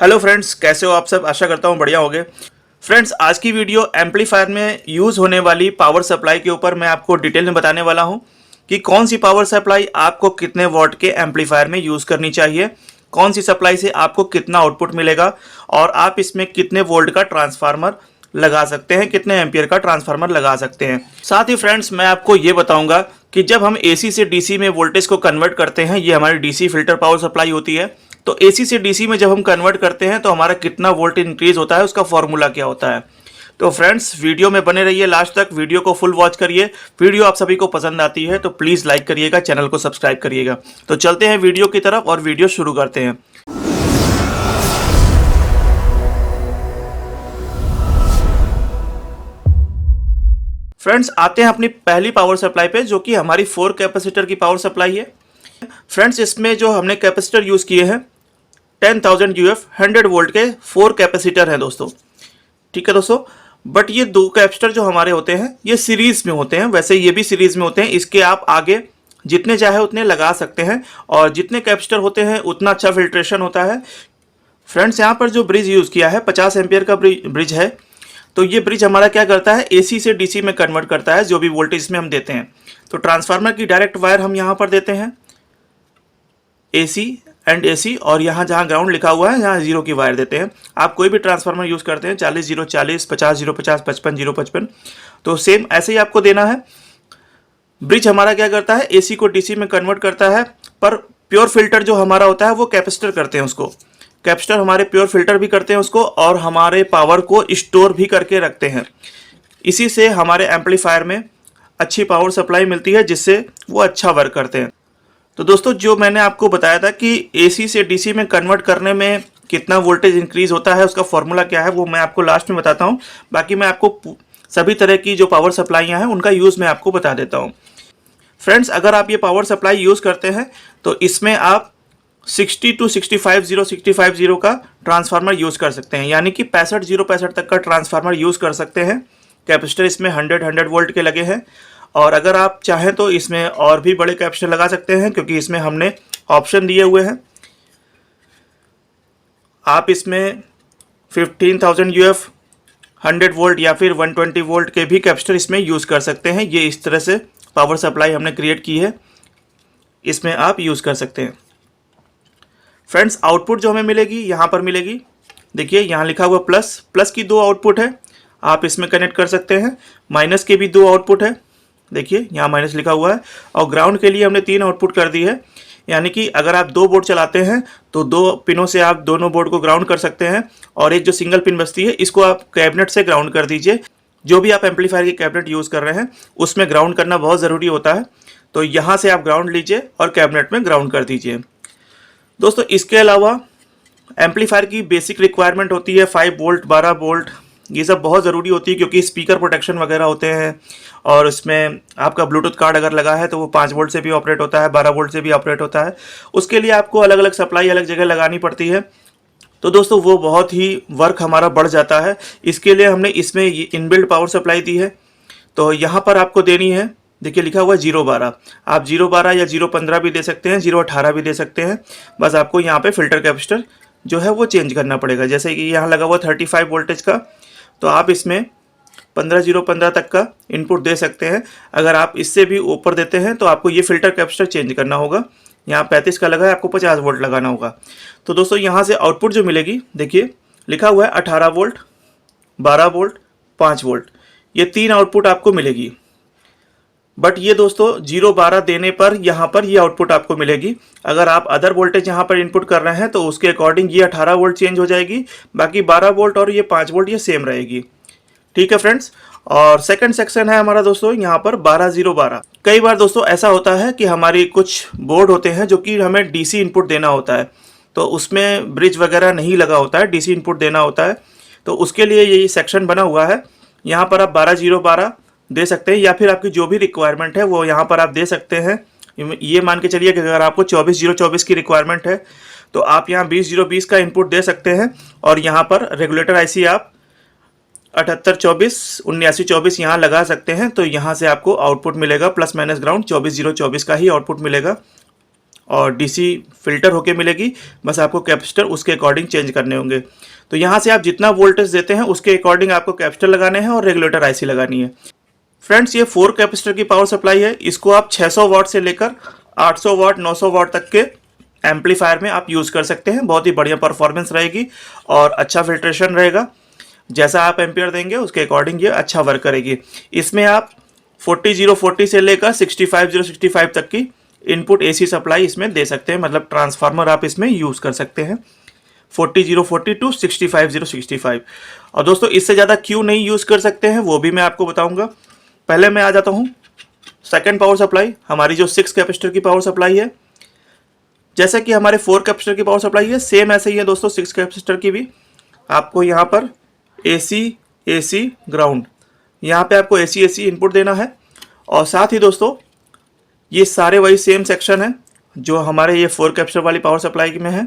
Hello friends, कैसे हो आप सब। आशा करता हूँ बढ़िया होंगे। फ्रेंड्स, आज की वीडियो एम्पलीफायर में यूज़ होने वाली पावर सप्लाई के ऊपर मैं आपको डिटेल में बताने वाला हूँ कि कौन सी पावर सप्लाई आपको कितने वॉट के एम्पलीफायर में यूज़ करनी चाहिए, कौन सी सप्लाई से आपको कितना आउटपुट मिलेगा और आप इसमें कितने वोल्ट का ट्रांसफार्मर लगा सकते हैं, कितने एम्पियर का ट्रांसफार्मर लगा सकते हैं। साथ ही फ्रेंड्स, मैं आपको ये बताऊंगा कि जब हम एसी से डीसी में वोल्टेज को कन्वर्ट करते हैं, ये हमारी डीसी फिल्टर पावर सप्लाई होती है, तो एसी से डीसी में जब हम कन्वर्ट करते हैं तो हमारा कितना वोल्ट इंक्रीज होता है, उसका फॉर्मूला क्या होता है। तो फ्रेंड्स, वीडियो में बने रहिए लास्ट तक, वीडियो को फुल वॉच करिए। वीडियो आप सभी को पसंद आती है तो प्लीज़ लाइक करिएगा, चैनल को सब्सक्राइब करिएगा। तो चलते हैं वीडियो की तरफ और वीडियो शुरू करते हैं। फ्रेंड्स, आते हैं अपनी पहली पावर सप्लाई पे, जो कि हमारी 4 कैपेसिटर की पावर सप्लाई है। फ्रेंड्स, इसमें जो हमने कैपेसिटर यूज़ किए हैं 10,000 यूएफ 100 वोल्ट के 4 कैपेसिटर हैं दोस्तों। ठीक है दोस्तों, बट ये 2 कैपेसिटर जो हमारे होते हैं ये सीरीज़ में होते हैं। वैसे ये भी सीरीज़ में होते हैं, इसके आप आगे जितने चाहे उतने लगा सकते हैं और जितने कैपेसिटर होते हैं उतना अच्छा फिल्ट्रेशन होता है। फ्रेंड्स, यहाँ पर जो ब्रिज यूज़ किया है 50 एम्पियर का ब्रिज है। तो ये ब्रिज हमारा क्या करता है, एसी से डीसी में कन्वर्ट करता है जो भी वोल्टेज में हम देते हैं। तो ट्रांसफार्मर की डायरेक्ट वायर हम यहाँ पर देते हैं, एसी एंड एसी, और यहाँ जहाँ ग्राउंड लिखा हुआ है यहाँ जीरो की वायर देते हैं। आप कोई भी ट्रांसफार्मर यूज़ करते हैं 40-0-40, 50-0-50, 55-0-55, तो सेम ऐसे ही आपको देना है। ब्रिज हमारा क्या करता है, एसी को डीसी में कन्वर्ट करता है, पर प्योर फिल्टर जो हमारा होता है वो कैपेसिटर करते हैं उसको। कैपेसिटर हमारे प्योर फिल्टर भी करते हैं उसको और हमारे पावर को स्टोर भी करके रखते हैं। इसी से हमारे एम्पलीफायर में अच्छी पावर सप्लाई मिलती है, जिससे वो अच्छा वर्क करते हैं। तो दोस्तों, जो मैंने आपको बताया था कि एसी से डीसी में कन्वर्ट करने में कितना वोल्टेज इंक्रीज होता है, उसका फॉर्मूला क्या है, वो मैं आपको लास्ट में बताता हूँ। बाकी मैं आपको सभी तरह की जो पावर सप्लाइयाँ हैं उनका यूज़ मैं आपको बता देता हूँ। फ्रेंड्स, अगर आप ये पावर सप्लाई यूज़ करते हैं तो इसमें आप 60 to 65 का ट्रांसफार्मर यूज़ कर सकते हैं, यानी कि 65 तक का ट्रांसफार्मर यूज़ कर सकते हैं। कैपेसिटर इसमें 100 वोल्ट के लगे हैं, और अगर आप चाहें तो इसमें और भी बड़े कैपेसिटर लगा सकते हैं, क्योंकि इसमें हमने ऑप्शन दिए हुए हैं। आप इसमें 15,000 यूएफ 100 वोल्ट या फिर 120 वोल्ट के भी कैपेसिटर इसमें यूज़ कर सकते हैं। ये इस तरह से पावर सप्लाई हमने क्रिएट की है, इसमें आप यूज़ कर सकते हैं। फ्रेंड्स, आउटपुट जो हमें मिलेगी यहाँ पर मिलेगी, देखिए यहाँ लिखा हुआ प्लस की 2 आउटपुट है, आप इसमें कनेक्ट कर सकते हैं। माइनस के भी 2 आउटपुट है, देखिए यहाँ माइनस लिखा हुआ है, और ग्राउंड के लिए हमने 3 आउटपुट कर दी है। यानी कि अगर आप 2 बोर्ड चलाते हैं तो 2 पिनों से आप दोनों बोर्ड को ग्राउंड कर सकते हैं, और एक जो सिंगल पिन बचती है इसको आप कैबिनेट से ग्राउंड कर दीजिए। जो भी आप एम्पलीफायर की कैबिनेट यूज़ कर रहे हैं उसमें ग्राउंड करना बहुत ज़रूरी होता है, तो यहाँ से आप ग्राउंड लीजिए और कैबिनेट में ग्राउंड कर दीजिए। दोस्तों, इसके अलावा एम्पलीफायर की बेसिक रिक्वायरमेंट होती है 5 वोल्ट, 12 वोल्ट, ये सब बहुत ज़रूरी होती है, क्योंकि स्पीकर प्रोटेक्शन वगैरह होते हैं। और इसमें आपका ब्लूटूथ कार्ड अगर लगा है तो वो 5 वोल्ट से भी ऑपरेट होता है, 12 वोल्ट से भी ऑपरेट होता है। उसके लिए आपको अलग अलग सप्लाई अलग जगह लगानी पड़ती है। तो दोस्तों, वो बहुत ही वर्क हमारा बढ़ जाता है। इसके लिए हमने इसमें इनबिल्ट पावर सप्लाई दी है, तो यहाँ पर आपको देनी है, देखिए लिखा हुआ है 012। आप 012 या 015 भी दे सकते हैं, 018 भी दे सकते हैं। बस आपको यहाँ पे फिल्टर कैपेसिटर जो है वो चेंज करना पड़ेगा। जैसे कि यहाँ लगा हुआ 35 वोल्टेज का, तो आप इसमें 15 तक का इनपुट दे सकते हैं। अगर आप इससे भी ऊपर देते हैं तो आपको ये फिल्टर कैपेसिटर चेंज करना होगा। यहाँ 35 का लगा है, आपको 50 वोल्ट लगाना होगा। तो दोस्तों, यहाँ से आउटपुट जो मिलेगी, देखिए लिखा हुआ है 18 वोल्ट, 12 वोल्ट, 5 वोल्ट, ये 3 आउटपुट आपको मिलेगी। बट ये दोस्तों 012 देने पर यहाँ पर ये आउटपुट आपको मिलेगी। अगर आप अदर वोल्टेज यहाँ पर इनपुट कर रहे हैं तो उसके अकॉर्डिंग ये 18 वोल्ट चेंज हो जाएगी, बाकी 12 वोल्ट और ये 5 वोल्ट ये सेम रहेगी। ठीक है फ्रेंड्स, और सेकंड सेक्शन है हमारा दोस्तों यहाँ पर 12-0-12। कई बार दोस्तों ऐसा होता है कि हमारी कुछ बोर्ड होते हैं जो कि हमें डीसी इनपुट देना होता है, तो उसमें ब्रिज वगैरह नहीं लगा होता है, डीसी इनपुट देना होता है। तो उसके लिए ये सेक्शन बना हुआ है, यहाँ पर आप 12-0-12 दे सकते हैं, या फिर आपकी जो भी रिक्वायरमेंट है वो यहाँ पर आप दे सकते हैं। ये मान के चलिए कि अगर आपको 24-0-24 की रिक्वायरमेंट है तो आप यहाँ 20-0-20 का इनपुट दे सकते हैं, और यहाँ पर रेगुलेटर आईसी आप 78-24, 79-24 यहाँ लगा सकते हैं। तो यहाँ से आपको आउटपुट मिलेगा प्लस माइनस ग्राउंड 24-0-24 का ही आउटपुट मिलेगा। और डीसी फिल्टर होके मिलेगी, बस आपको कैपेसिटर उसके अकॉर्डिंग चेंज करने होंगे। तो यहाँ से आप जितना वोल्टेज देते हैं उसके अकॉर्डिंग आपको कैपेसिटर लगाने हैं और रेगुलेटर आईसी लगानी है। फ्रेंड्स, ये 4 कैपेसिटर की पावर सप्लाई है। इसको आप 600 वाट से लेकर 800 वाट 900 वाट तक के एम्पलीफायर में आप यूज़ कर सकते हैं। बहुत ही बढ़िया परफॉर्मेंस रहेगी और अच्छा फिल्ट्रेशन रहेगा। जैसा आप एम्पियर देंगे उसके अकॉर्डिंग ये अच्छा वर्क करेगी। इसमें आप 40-040 से लेकर 65-065 तक की इनपुट एसी सप्लाई इसमें दे सकते हैं, मतलब ट्रांसफार्मर आप इसमें यूज़ कर सकते हैं 40-040 टू 65-065। और दोस्तों, इससे ज़्यादा क्यों नहीं यूज़ कर सकते हैं वो भी मैं आपको बताऊंगा। पहले मैं आ जाता हूँ सेकेंड पावर सप्लाई, हमारी जो 6 कैपेसिटर की पावर सप्लाई है। जैसा कि हमारे 4 कैपेसिटर की पावर सप्लाई है, सेम ऐसे ही है दोस्तों 6 कैपेसिटर की भी। आपको यहाँ पर AC ग्राउंड, यहाँ पे आपको AC इनपुट देना है। और साथ ही दोस्तों, ये सारे वही सेम सेक्शन है जो हमारे ये 4 कैपेसिटर वाली पावर सप्लाई में है।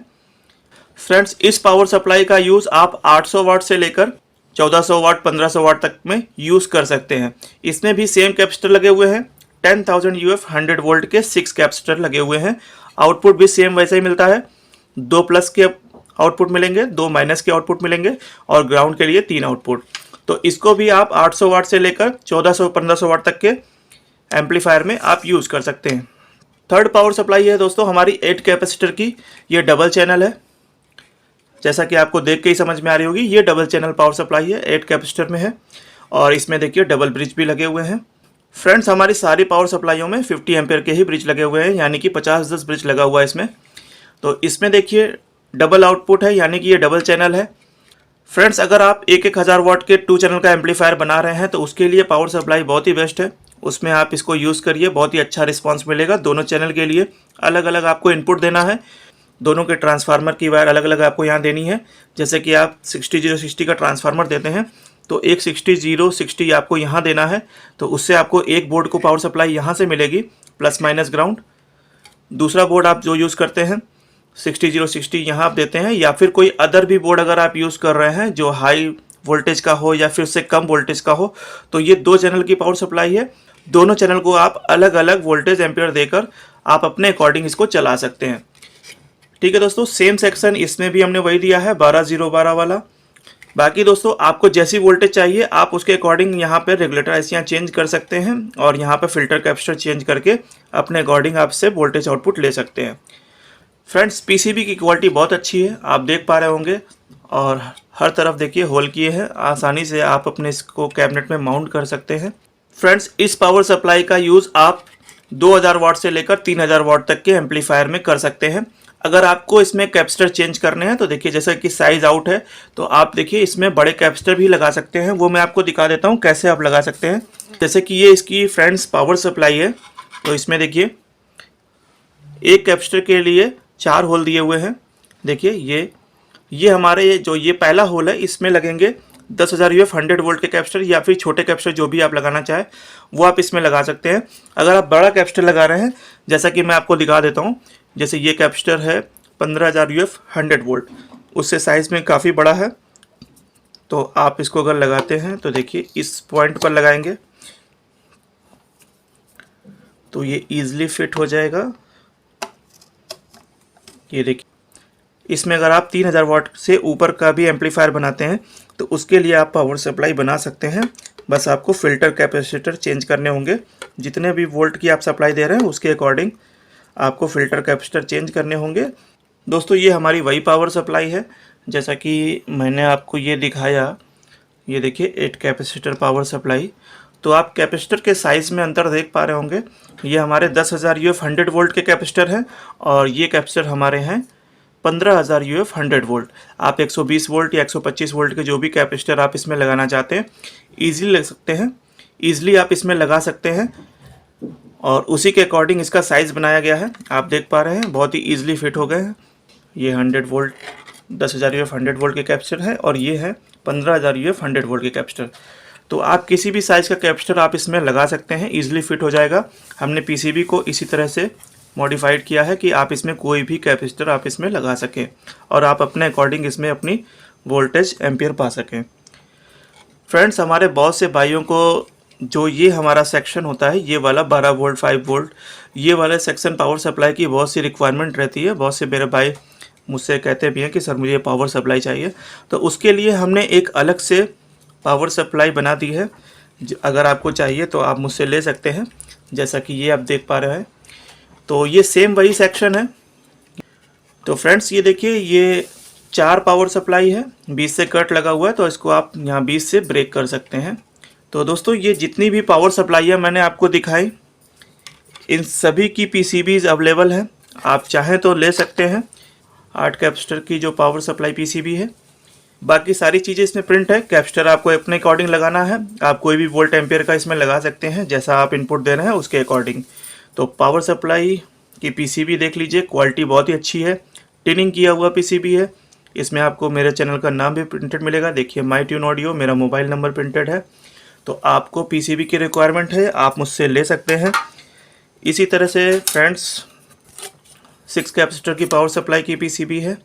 फ्रेंड्स, इस पावर सप्लाई का यूज़ आप 800 वाट से लेकर 1400 वाट 1500 वाट तक में यूज़ कर सकते हैं। इसमें भी सेम कैपेसिटर लगे हुए हैं, 10,000 UF 100 वोल्ट के 6 कैपेसिटर लगे हुए हैं। आउटपुट भी सेम वैसे ही मिलता है, 2 प्लस के आउटपुट मिलेंगे, 2 माइनस के आउटपुट मिलेंगे और ग्राउंड के लिए 3 आउटपुट। तो इसको भी आप 800 वाट से लेकर 1400-1500 वाट तक के एम्पलीफायर में आप यूज़ कर सकते हैं। थर्ड पावर सप्लाई है दोस्तों हमारी 8 कैपेसिटर की। ये डबल चैनल है, जैसा कि आपको देख के ही समझ में आ रही होगी। ये डबल चैनल पावर सप्लाई है, 8 कैपेसिटर में है और इसमें देखिए डबल ब्रिज भी लगे हुए हैं। फ्रेंड्स, हमारी सारी पावर सप्लाइयों में 50 एम्पेयर के ही ब्रिज लगे हुए हैं, यानी कि 50-10 ब्रिज लगा हुआ है इसमें। तो इसमें देखिए डबल आउटपुट है, यानी कि ये डबल चैनल है। फ्रेंड्स, अगर आप 1,000 वाट के 2 चैनल का एम्पलीफायर बना रहे हैं तो उसके लिए पावर सप्लाई बहुत ही बेस्ट है। उसमें आप इसको यूज़ करिए, बहुत ही अच्छा रिस्पांस मिलेगा। दोनों चैनल के लिए अलग अलग आपको इनपुट देना है, दोनों के ट्रांसफार्मर की वायर अलग अलग आपको यहाँ देनी है। जैसे कि आप 60-060 का ट्रांसफार्मर देते हैं तो एक 60-060 आपको यहाँ देना है, तो उससे आपको एक बोर्ड को पावर सप्लाई यहाँ से मिलेगी प्लस माइनस ग्राउंड। दूसरा बोर्ड आप जो यूज़ करते हैं 60-060 यहाँ आप देते हैं, या फिर कोई अदर भी बोर्ड अगर आप यूज़ कर रहे हैं जो हाई वोल्टेज का हो या फिर उससे कम वोल्टेज का हो, तो ये 2 चैनल की पावर सप्लाई है। दोनों चैनल को आप अलग अलग वोल्टेज एम्पियर देकर आप अपने अकॉर्डिंग इसको चला सकते हैं। ठीक है दोस्तों, सेम सेक्शन इसमें भी हमने वही दिया है 12-0-12 वाला। बाकी दोस्तों, आपको जैसी वोल्टेज चाहिए आप उसके अकॉर्डिंग यहाँ पे रेगुलेटर आईसियाँ चेंज कर सकते हैं और यहाँ पे फिल्टर कैपेसिटर चेंज करके अपने अकॉर्डिंग आप इससे वोल्टेज आउटपुट ले सकते हैं। फ्रेंड्स, पीसीबी की क्वालिटी बहुत अच्छी है, आप देख पा रहे होंगे, और हर तरफ देखिए होल किए हैं। आसानी से आप अपने इसको कैबिनेट में माउंट कर सकते हैं। फ्रेंड्स, इस पावर सप्लाई का यूज़ आप 2000 वाट से लेकर 3000 वाट तक के एम्पलीफायर में कर सकते हैं। अगर आपको इसमें कैपेसिटर चेंज करने हैं तो देखिए, जैसा कि साइज़ आउट है तो आप देखिए इसमें बड़े कैपेसिटर भी लगा सकते हैं। वो मैं आपको दिखा देता हूँ कैसे आप लगा सकते हैं। जैसे कि ये इसकी फ्रेंड्स पावर सप्लाई है, तो इसमें देखिए एक कैपेसिटर के लिए 4 होल दिए हुए हैं। देखिए ये हमारे जो ये पहला होल है, इसमें लगेंगे 10,000 UF 100 वोल्ट के कैपेसिटर, या फिर छोटे कैपेसिटर जो भी आप लगाना चाहें वो आप इसमें लगा सकते हैं। अगर आप बड़ा कैपेसिटर लगा रहे हैं, जैसा कि मैं आपको दिखा देता हूँ, जैसे ये कैपेसिटर है 15,000 UF 100 वोल्ट, उससे साइज़ में काफ़ी बड़ा है। तो आप इसको अगर लगाते हैं तो देखिए इस पॉइंट पर लगाएंगे तो ये ईजिली फिट हो जाएगा। ये देखिए, इसमें अगर आप 3000 वाट से ऊपर का भी एम्पलीफायर बनाते हैं तो उसके लिए आप पावर सप्लाई बना सकते हैं। बस आपको फ़िल्टर कैपेसिटर चेंज करने होंगे, जितने भी वोल्ट की आप सप्लाई दे रहे हैं उसके अकॉर्डिंग आपको फ़िल्टर कैपेसिटर चेंज करने होंगे। दोस्तों, ये हमारी वही पावर सप्लाई है जैसा कि मैंने आपको ये दिखाया। ये देखिए 8 कैपेसिटर पावर सप्लाई। तो आप कैपेसिटर के साइज़ में अंतर देख पा रहे होंगे। ये हमारे 10,000 UF 100 वोल्ट के कैपेसिटर हैं और ये कैपेसिटर हमारे हैं 15,000 UF 100 वोल्ट। आप 120 वोल्ट या 125 वोल्ट के जो भी कैपेसिटर आप इसमें लगाना चाहते हैं ईजिली लग सकते हैं, ईजिली आप इसमें लगा सकते हैं और उसी के अकॉर्डिंग इसका साइज़ बनाया गया है। आप देख पा रहे हैं बहुत ही ईजिली फिट हो गए हैं। ये 100 वोल्ट 10,000 UF 100 वोल्ट के कैपेसिटर है और ये है 15,000 UF 100 वोल्ट के कैपेसिटर। तो आप किसी भी साइज़ का कैपेसिटर आप इसमें लगा सकते हैं, ईजिली फिट हो जाएगा। हमने पीसीबी को इसी तरह से मॉडिफाइड किया है कि आप इसमें कोई भी कैपेसिटर आप इसमें लगा सकें और आप अपने अकॉर्डिंग इसमें अपनी वोल्टेज एम्पियर पा सकें। फ्रेंड्स, हमारे बहुत से भाइयों को जो ये हमारा सेक्शन होता है, ये वाला 12 वोल्ट 5 वोल्ट, ये वाला सेक्शन पावर सप्लाई की बहुत सी रिक्वायरमेंट रहती है। बहुत से मेरे भाई मुझसे कहते भी हैं कि सर मुझे पावर सप्लाई चाहिए, तो उसके लिए हमने एक अलग से पावर सप्लाई बना दी है। अगर आपको चाहिए तो आप मुझसे ले सकते हैं। जैसा कि ये आप देख पा रहे हैं, तो ये सेम वही सेक्शन है। तो फ्रेंड्स ये देखिए, ये 4 पावर सप्लाई है, 20 से कट लगा हुआ है, तो इसको आप यहाँ 20 से ब्रेक कर सकते हैं। तो दोस्तों ये जितनी भी पावर सप्लाई है मैंने आपको दिखाई, इन सभी की पीसीबीज अवेलेबल है, आप चाहें तो ले सकते हैं। 8 कैपेसिटर की जो पावर सप्लाई पीसीबी है, बाकी सारी चीज़ें इसमें प्रिंट है। कैपेसिटर आपको अपने अकॉर्डिंग लगाना है, आप कोई भी वोल्ट एम्पियर का इसमें लगा सकते हैं, जैसा आप इनपुट दे रहे हैं उसके अकॉर्डिंग। तो पावर सप्लाई की पीसीबी देख लीजिए, क्वालिटी बहुत ही अच्छी है, टिनिंग किया हुआ पीसीबी है। इसमें आपको मेरे चैनल का नाम भी प्रिंटेड मिलेगा, देखिए माई ट्यून ऑडियो, मेरा मोबाइल नंबर प्रिंटेड है। तो आपको पीसीबी की रिक्वायरमेंट है, आप मुझसे ले सकते हैं। इसी तरह से फ्रेंड्स 6 कैपेसिटर की पावर सप्लाई की पीसीबी है,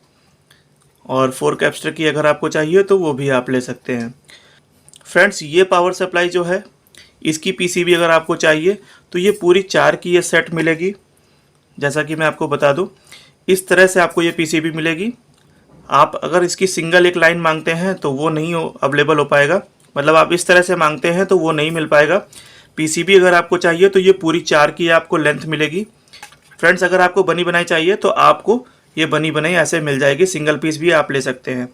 और 4 कैपेसिटर की अगर आपको चाहिए तो वो भी आप ले सकते हैं। फ्रेंड्स ये पावर सप्लाई जो है, इसकी पीसीबी अगर आपको चाहिए तो ये पूरी 4 की ये सेट मिलेगी। जैसा कि मैं आपको बता दूं, इस तरह से आपको ये पीसीबी मिलेगी। आप अगर इसकी सिंगल एक लाइन मांगते हैं तो वो नहीं अवेलेबल हो पाएगा, मतलब आप इस तरह से मांगते हैं तो वो नहीं मिल पाएगा। पीसीबी अगर आपको चाहिए तो ये पूरी 4 की आपको लेंथ मिलेगी। फ्रेंड्स अगर आपको बनी बनाई चाहिए तो आपको ये बनी बनाई ऐसे मिल जाएगी, सिंगल पीस भी आप ले सकते हैं।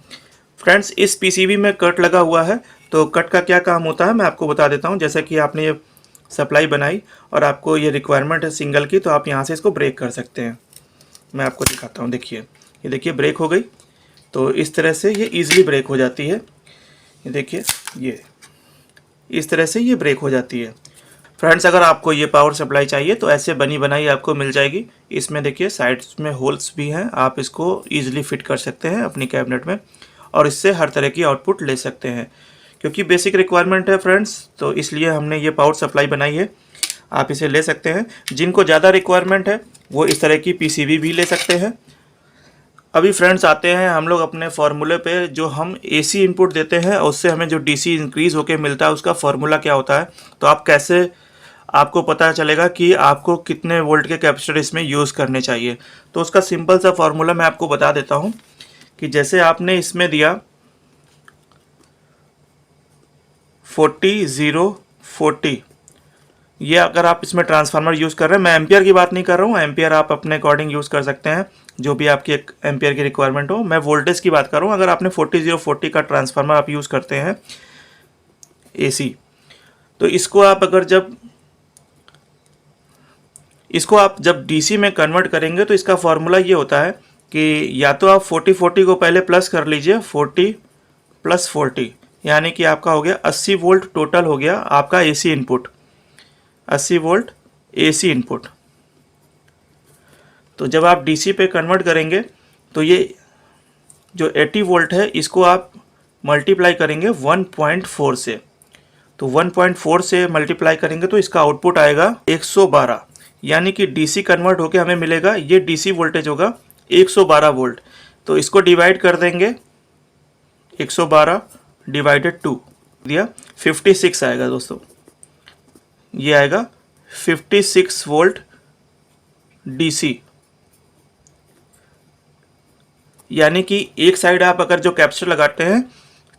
फ्रेंड्स इस पीसीबी में कट लगा हुआ है, तो कट का क्या काम होता है मैं आपको बता देता हूँ। जैसे कि आपने ये सप्लाई बनाई और आपको ये रिक्वायरमेंट है सिंगल की, तो आप यहाँ से इसको ब्रेक कर सकते हैं। मैं आपको दिखाता हूँ, देखिए ये देखिए ब्रेक हो गई। तो इस तरह से ये ईजिली ब्रेक हो जाती है, ये देखिए ये इस तरह से ये ब्रेक हो जाती है। फ्रेंड्स अगर आपको ये पावर सप्लाई चाहिए तो ऐसे बनी बनाई आपको मिल जाएगी। इसमें देखिए साइड्स में होल्स भी हैं, आप इसको ईजिली फिट कर सकते हैं अपनी कैबिनेट में, और इससे हर तरह की आउटपुट ले सकते हैं। क्योंकि बेसिक रिक्वायरमेंट है फ्रेंड्स, तो इसलिए हमने ये पावर सप्लाई बनाई है, आप इसे ले सकते हैं। जिनको ज़्यादा रिक्वायरमेंट है वो इस तरह की पीसीबी भी ले सकते हैं। अभी फ्रेंड्स आते हैं हम लोग अपने फार्मूले पे, जो हम एसी इनपुट देते हैं उससे हमें जो डीसी इंक्रीज़ होके मिलता है उसका फार्मूला क्या होता है। तो आप कैसे, आपको पता चलेगा कि आपको कितने वोल्ट के कैपेसिटर इसमें यूज़ करने चाहिए। तो उसका सिंपल सा फार्मूला मैं आपको बता देता हूँ कि जैसे आपने इसमें दिया 40-0-40, ये अगर आप इसमें ट्रांसफार्मर यूज़ कर रहे हैं, मैं एम्पियर की बात नहीं कर रहा हूँ, एम्पियर आप अपने अकॉर्डिंग यूज़ कर सकते हैं जो भी आपकी एक एम्पियर की रिक्वायरमेंट हो। मैं वोल्टेज की बात कर रहा हूँ। अगर आपने 40-0-40 का ट्रांसफार्मर आप यूज़ करते हैं एसी, तो इसको आप जब डीसी में कन्वर्ट करेंगे तो इसका फॉर्मूला ये होता है कि या तो आप 40-40 को पहले प्लस कर लीजिए, 40 + 40, यानी कि आपका हो गया 80 वोल्ट टोटल हो गया आपका AC input, 80 volt AC input. तो जब आप डीसी पे कन्वर्ट करेंगे तो ये जो 80 वोल्ट है इसको आप मल्टीप्लाई करेंगे 1.4 से, तो 1.4 से मल्टीप्लाई करेंगे तो इसका आउटपुट आएगा 112, यानी कि डीसी कन्वर्ट होके हमें मिलेगा, ये डीसी वोल्टेज होगा 112 वोल्ट। तो इसको डिवाइड कर देंगे, 112 / 2 दिया, 56 आएगा दोस्तों, ये आएगा 56 वोल्ट डीसी। यानी कि एक साइड आप अगर जो कैपेसिटर लगाते हैं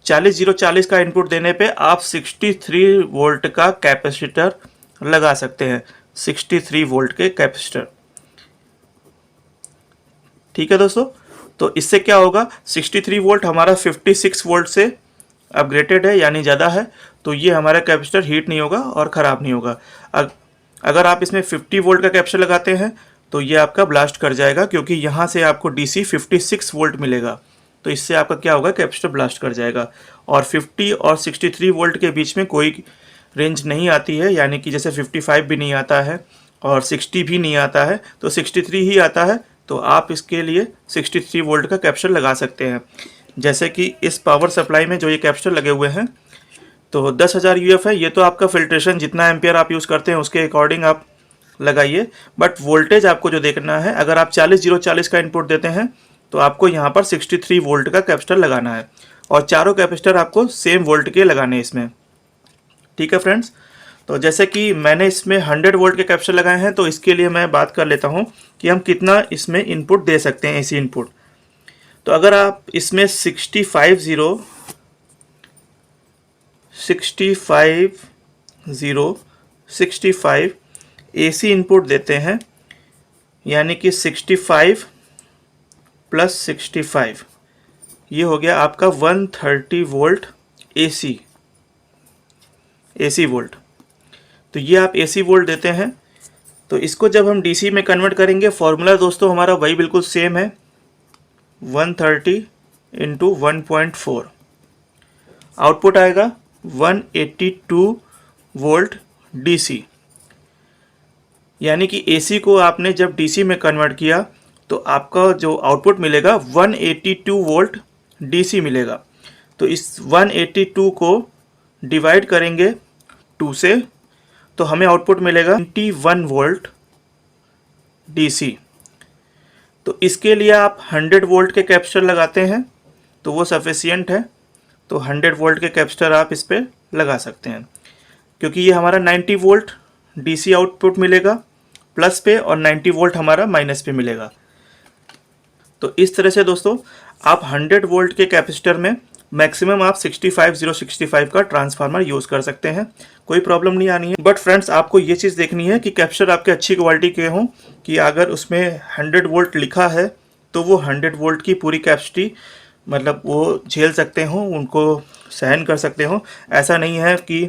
40-0-40 का इनपुट देने पे आप 63 वोल्ट का कैपेसिटर लगा सकते हैं, 63 वोल्ट के कैपेसिटर। ठीक है दोस्तों, तो इससे क्या होगा, 63 वोल्ट हमारा 56 वोल्ट से अपग्रेडेड है, यानी ज़्यादा है, तो ये हमारा कैपेसिटर हीट नहीं होगा और ख़राब नहीं होगा। अगर आप इसमें 50 वोल्ट का कैपेसिटर लगाते हैं तो ये आपका ब्लास्ट कर जाएगा, क्योंकि यहाँ से आपको डीसी 56 वोल्ट मिलेगा, तो इससे आपका क्या होगा, कैपेसिटर ब्लास्ट कर जाएगा। और 50 और 63 वोल्ट के बीच में कोई रेंज नहीं आती है, यानी कि जैसे 55 भी नहीं आता है और 60 भी नहीं आता है, तो 63 ही आता है। तो आप इसके लिए 63 वोल्ट का कैपेसिटर लगा सकते हैं। जैसे कि इस पावर सप्लाई में जो ये कैपेसिटर लगे हुए हैं, तो 10,000 यूएफ है, ये तो आपका फिल्ट्रेशन जितना एम्पियर आप यूज़ करते हैं उसके अकॉर्डिंग आप लगाइए, बट वोल्टेज आपको जो देखना है, अगर आप 40-0-40 का इनपुट देते हैं तो आपको यहाँ पर 63 वोल्ट का कैपेसिटर लगाना है, और चारों कैपेसिटर आपको सेम वोल्ट के लगाने हैं इसमें। ठीक है फ्रेंड्स, तो जैसे कि मैंने इसमें 100 वोल्ट के कैपेसिटर लगाए हैं, तो इसके लिए मैं बात कर लेता हूँ कि हम कितना इसमें इनपुट दे सकते हैं, एसी इनपुट। तो अगर आप इसमें 65 एसी इनपुट देते हैं, यानी कि 65 प्लस 65, ये हो गया आपका 130 वोल्ट एसी वोल्ट। तो ये आप एसी वोल्ट देते हैं। तो इसको जब हम डीसी में कन्वर्ट करेंगे, फॉर्मूला दोस्तों हमारा वही बिल्कुल सेम है, 130 इंटू 1.4, आउटपुट आएगा 182 वोल्ट डीसी। यानी कि एसी को आपने जब डीसी में कन्वर्ट किया तो आपका जो आउटपुट मिलेगा 182 वोल्ट डीसी मिलेगा। तो इस 182 को डिवाइड करेंगे 2 से, तो हमें आउटपुट मिलेगा 21 वोल्ट डीसी। तो इसके लिए आप 100 वोल्ट के कैपेसिटर लगाते हैं तो वो सफिशियंट है। तो 100 वोल्ट के कैपेसिटर आप इस पर लगा सकते हैं, क्योंकि ये हमारा 90 वोल्ट डीसी आउटपुट मिलेगा प्लस पे, और 90 वोल्ट हमारा माइनस पे मिलेगा। तो इस तरह से दोस्तों आप 100 वोल्ट के कैपेसिटर में मैक्सिमम आप 65065 का ट्रांसफार्मर यूज़ कर सकते हैं, कोई प्रॉब्लम नहीं आनी है। बट फ्रेंड्स, आपको ये चीज़ देखनी है कि कैपेसिटर आपके अच्छी क्वालिटी के हों, कि अगर उसमें 100 वोल्ट लिखा है तो वो 100 वोल्ट की पूरी कैपेसिटी मतलब वो झेल सकते हों, उनको सहन कर सकते हों। ऐसा नहीं है कि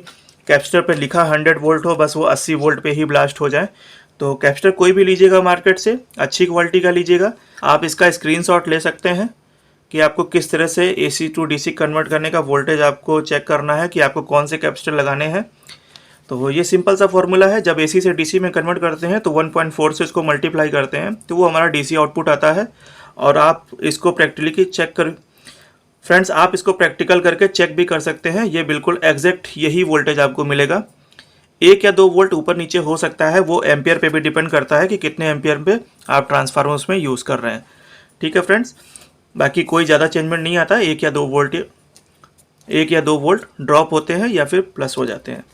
कैपेसिटर पे लिखा 100 वोल्ट हो, बस वो 80 वोल्ट पे ही ब्लास्ट हो जाए। तो कैपेसिटर कोई भी लीजिएगा मार्केट से, अच्छी क्वालिटी का लीजिएगा। आप इसका स्क्रीनशॉट ले सकते हैं कि आपको किस तरह से एसी टू डीसी कन्वर्ट करने का वोल्टेज आपको चेक करना है, कि आपको कौन से कैपेसिटर लगाने हैं। तो ये सिंपल सा फॉर्मूला है। जब एसी से डीसी में कन्वर्ट करते हैं तो 1.4 से इसको मल्टीप्लाई करते हैं तो वो हमारा डीसी आउटपुट आता है। और आप इसको प्रैक्टिकली चेक कर फ्रेंड्स, आप इसको प्रैक्टिकल करके चेक भी कर सकते हैं। ये बिल्कुल एग्जैक्ट यही वोल्टेज आपको मिलेगा। 1 या 2 वोल्ट ऊपर नीचे हो सकता है, वो एम्पियर पे भी डिपेंड करता है कि कितने एम्पियर पे आप ट्रांसफार्मर उसमें यूज़ कर रहे हैं। ठीक है फ्रेंड्स, बाकी कोई ज़्यादा चेंजमेंट नहीं आता। 1 या 2 वोल्ट ड्रॉप होते हैं या फिर प्लस हो जाते हैं।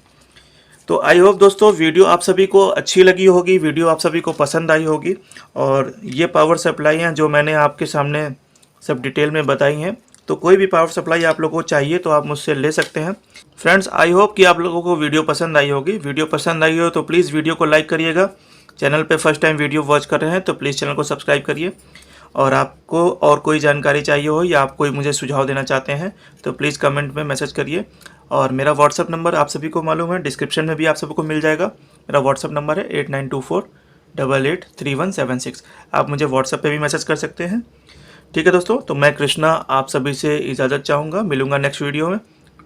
तो आई होप दोस्तों वीडियो आप सभी को अच्छी लगी होगी, वीडियो आप सभी को पसंद आई होगी। और ये पावर सप्लाई हैं जो मैंने आपके सामने सब डिटेल में बताई हैं। तो कोई भी पावर सप्लाई आप लोगों को चाहिए तो आप मुझसे ले सकते हैं। फ्रेंड्स, आई होप कि आप लोगों को वीडियो पसंद आई होगी। वीडियो पसंद आई हो तो प्लीज़ वीडियो को लाइक करिएगा। चैनल पे फर्स्ट टाइम वीडियो वॉच कर रहे हैं तो प्लीज़ चैनल को सब्सक्राइब करिए। और आपको और कोई जानकारी चाहिए हो या आप कोई मुझे सुझाव देना चाहते हैं तो प्लीज़ कमेंट में मैसेज करिए। और मेरा व्हाट्सअप नंबर आप सभी को मालूम है, डिस्क्रिप्शन में भी आप सभी को मिल जाएगा। मेरा व्हाट्सअप नंबर है 8924883176। आप मुझे व्हाट्सअप पे भी मैसेज कर सकते हैं। ठीक है दोस्तों, तो मैं कृष्णा आप सभी से इजाज़त चाहूँगा। मिलूँगा नेक्स्ट वीडियो में।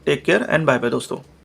Take care and bye bye दोस्तों।